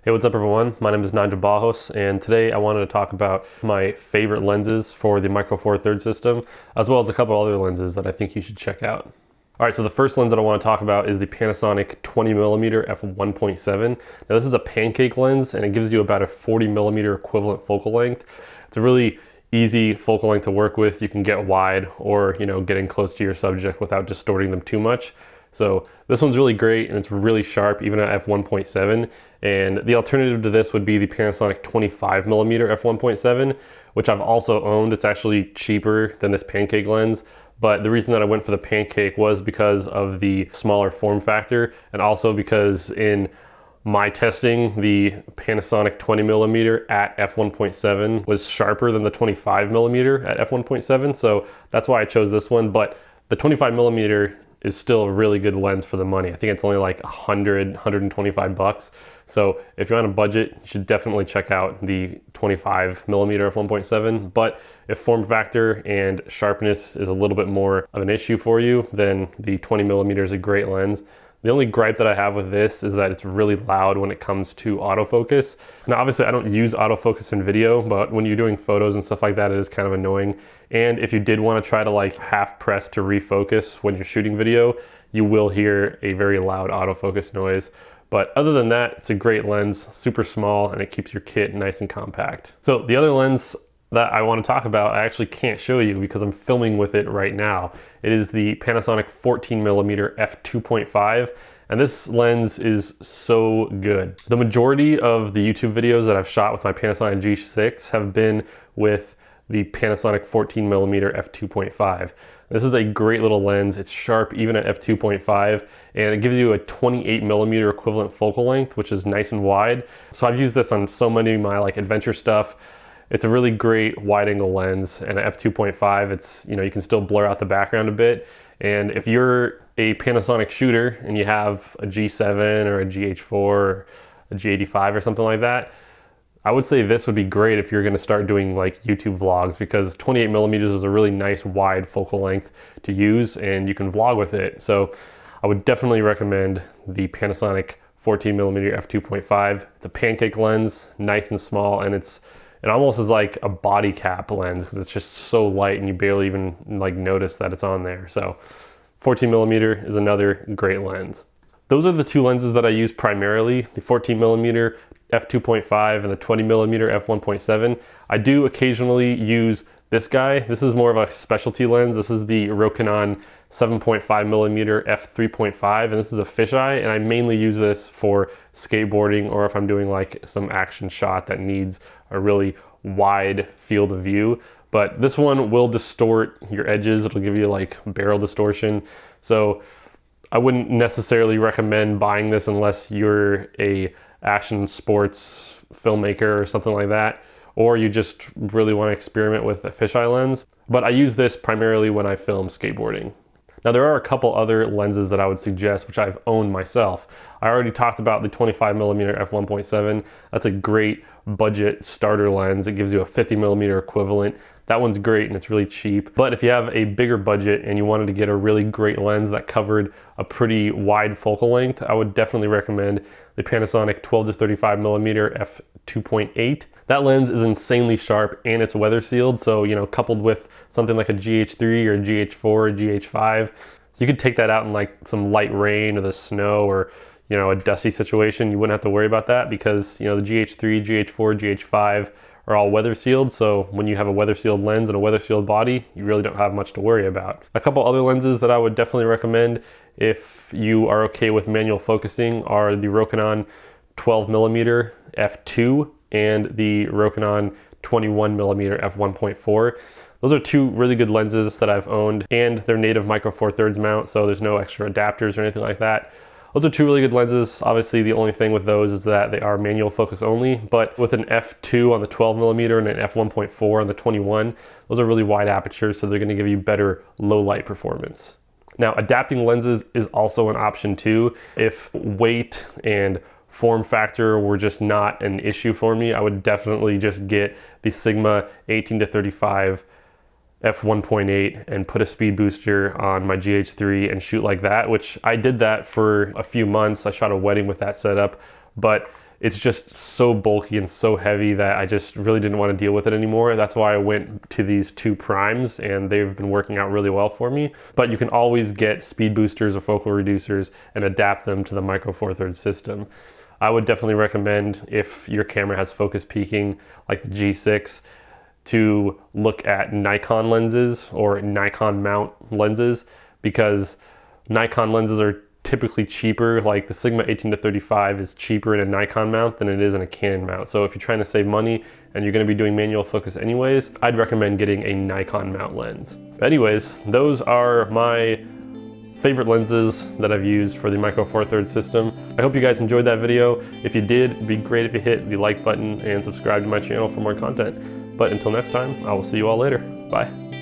Hey, what's up everyone? My name is Nigel Bajos, and today I wanted to talk about my favorite lenses for the Micro Four Thirds system, as well as a couple other lenses that I think you should check out. All right, so the first lens that I want to talk about is the Panasonic 20mm f1.7. Now this is a pancake lens, and it gives you about a 40mm equivalent focal length. It's a really easy focal length to work with. You can get wide or, getting close to your subject without distorting them too much. So this one's really great and it's really sharp even at f1.7. And the alternative to this would be the Panasonic 25mm f1.7, which I've also owned. It's actually cheaper than this pancake lens. But the reason that I went for the pancake was because of the smaller form factor, and also because in my testing, the Panasonic 20mm at f1.7 was sharper than the 25mm at f1.7. So that's why I chose this one. But the 25mm is still a really good lens for the money. I think it's only like 125 bucks. So if you're on a budget, you should definitely check out the 25mm f1.7. But if form factor and sharpness is a little bit more of an issue for you, then the 20mm is a great lens. The only gripe that I have with this is that it's really loud when it comes to autofocus. Now, obviously I don't use autofocus in video, but when you're doing photos and stuff like that, it is kind of annoying. And if you did want to try to like half press to refocus when you're shooting video, you will hear a very loud autofocus noise. But other than that, it's a great lens, super small, and it keeps your kit nice and compact. So the other lens that I want to talk about, I actually can't show you because I'm filming with it right now. It is the Panasonic 14mm f2.5, and this lens is so good. The majority of the YouTube videos that I've shot with my Panasonic G6 have been with the Panasonic 14mm f2.5. This is a great little lens. It's sharp even at f2.5, and it gives you a 28mm equivalent focal length, which is nice and wide. So I've used this on so many of my like adventure stuff. It's a really great wide angle lens, and at f2.5, it's, you can still blur out the background a bit. And if you're a Panasonic shooter and you have a G7 or a GH4 or a G85 or something like that, I would say this would be great if you're gonna start doing like YouTube vlogs, because 28mm is a really nice wide focal length to use and you can vlog with it. So I would definitely recommend the Panasonic 14mm f2.5. It's a pancake lens, nice and small, and it almost is like a body cap lens because it's just so light and you barely even like notice that it's on there. So 14mm is another great lens. Those are the two lenses that I use primarily, the 14mm f2.5 and the 20mm f1.7. I do occasionally use this guy. This is more of a specialty lens. This is the Rokinon 7.5mm f3.5, and this is a fisheye, and I mainly use this for skateboarding or if I'm doing like some action shot that needs a really wide field of view. But this one will distort your edges. It'll give you like barrel distortion. So I wouldn't necessarily recommend buying this unless you're a action sports filmmaker or something like that, or you just really want to experiment with a fisheye lens. But I use this primarily when I film skateboarding. Now there are a couple other lenses that I would suggest, which I've owned myself. I already talked about the 25mm f1.7. That's a great budget starter lens. It gives you a 50mm equivalent. That one's great and it's really cheap. But if you have a bigger budget and you wanted to get a really great lens that covered a pretty wide focal length, I would definitely recommend the Panasonic 12 to 35mm f2.8. That lens is insanely sharp and it's weather sealed. So, coupled with something like a GH3 or GH4 or GH5, so you could take that out in like some light rain or the snow or, a dusty situation. You wouldn't have to worry about that because, the GH3, GH4, GH5 are all weather sealed. So when you have a weather sealed lens and a weather sealed body, you really don't have much to worry about. A couple other lenses that I would definitely recommend if you are okay with manual focusing are the Rokinon 12mm f2 and the Rokinon 21mm f1.4. Those are two really good lenses that I've owned, and they're native Micro Four Thirds mount, so there's no extra adapters or anything like that. Those are two really good lenses. Obviously, the only thing with those is that they are manual focus only, but with an f2 on the 12mm and an f1.4 on the 21, those are really wide apertures, so they're gonna give you better low light performance. Now, adapting lenses is also an option too. If weight and form factor were just not an issue for me, I would definitely just get the Sigma 18 to 35 f1.8 and put a speed booster on my GH3 and shoot like that, which I did that for a few months. I shot a wedding with that setup, but it's just so bulky and so heavy that I just really didn't want to deal with it anymore. That's why I went to these two primes, and they've been working out really well for me. But you can always get speed boosters or focal reducers and adapt them to the Micro Four Thirds system. I would definitely recommend, if your camera has focus peaking like the G6, to look at Nikon lenses or Nikon mount lenses, because Nikon lenses are typically cheaper. Like the Sigma 18-35 is cheaper in a Nikon mount than it is in a Canon mount. So if you're trying to save money and you're going to be doing manual focus anyways, I'd recommend getting a Nikon mount lens. But anyways, those are my favorite lenses that I've used for the Micro Four Thirds system. I hope you guys enjoyed that video. If you did, it'd be great if you hit the like button and subscribe to my channel for more content. But until next time, I will see you all later. Bye.